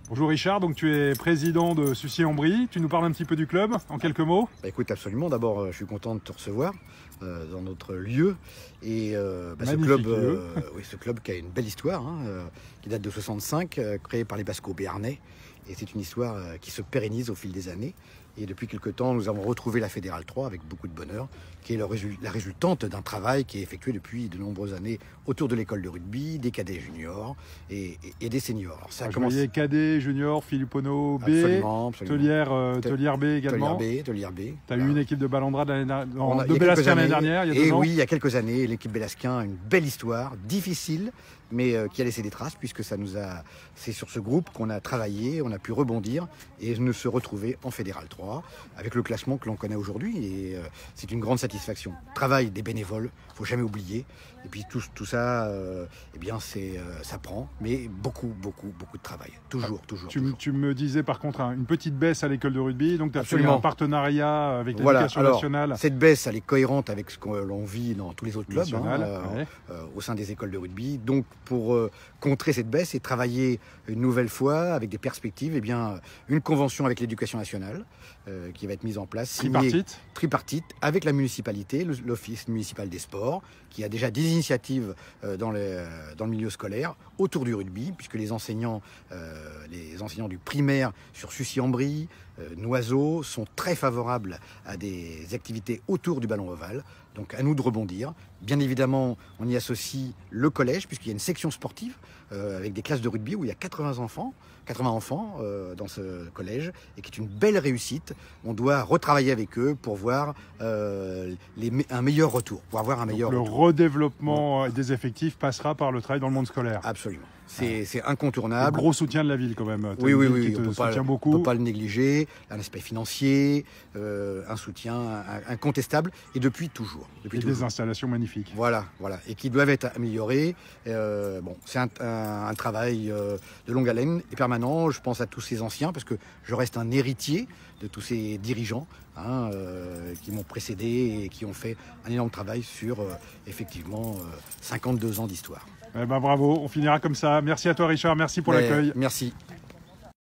Bonjour Richard, donc tu es président de Sucy-en-Brie. Tu nous parles un petit peu du club en quelques mots? Écoute, absolument. D'abord, je suis content de te recevoir dans notre lieu. Et ce club, oui, ce club qui a une belle histoire, qui date de 65, créé par les Basco béarnais. Et c'est une histoire qui se pérennise au fil des années. Et depuis quelque temps, nous avons retrouvé la Fédérale 3 avec beaucoup de bonheur, qui est la résultante d'un travail qui est effectué depuis de nombreuses années autour de l'école de rugby, des cadets juniors et des seniors. Alors, ça commence... cadets, juniors, Filippono B, absolument. Telière B également. Telière B. Tu as eu une équipe de Ballandra de Bellasquin l'année dernière, il y a 2 ans. Oui, il y a quelques années, l'équipe Bellasquin a une belle histoire, difficile, mais qui a laissé des traces, puisque c'est sur ce groupe qu'on a travaillé, on a pu rebondir et se retrouver en Fédéral 3 avec le classement que l'on connaît aujourd'hui. Et c'est une grande satisfaction. Travail des bénévoles, il ne faut jamais oublier. Et puis tout ça, eh bien ça prend, mais beaucoup de travail. Toujours. Tu me disais par contre une petite baisse à l'école de rugby, donc tu as fait un partenariat avec l'éducation nationale. Cette baisse, elle est cohérente avec ce que l'on vit dans tous les autres clubs au sein des écoles de rugby. Donc pour contrer cette baisse et travailler une nouvelle fois avec des perspectives, eh bien une convention avec l'éducation nationale qui va être mise en place. Tripartite avec la municipalité, l'office municipal des sports, qui a déjà des initiatives dans le milieu scolaire autour du rugby, puisque les enseignants du primaire sur Sucy-en-Brie, Noiseau, sont très favorables à des activités autour du ballon ovale. Donc à nous de rebondir. Bien évidemment, on y associe le collège, puisqu'il y a une section sportive avec des classes de rugby où il y a 80 enfants dans ce collège, et qui est une belle réussite. On doit retravailler avec eux pour voir un meilleur retour. Le redéveloppement des effectifs passera par le travail dans le monde scolaire. Absolument. C'est incontournable. Le gros soutien de la ville quand même. Oui, on beaucoup. ne peut pas le négliger. Un aspect financier, un soutien incontestable, et depuis toujours. Des installations magnifiques. Voilà, et qui doivent être améliorées. C'est un travail de longue haleine et permanent. Je pense à tous ces anciens, parce que je reste un héritier de tous ces dirigeants qui m'ont précédé et qui ont fait un énorme travail sur effectivement 52 ans d'histoire. Bravo, on finira comme ça. Merci à toi Richard, merci pour l'accueil. Merci.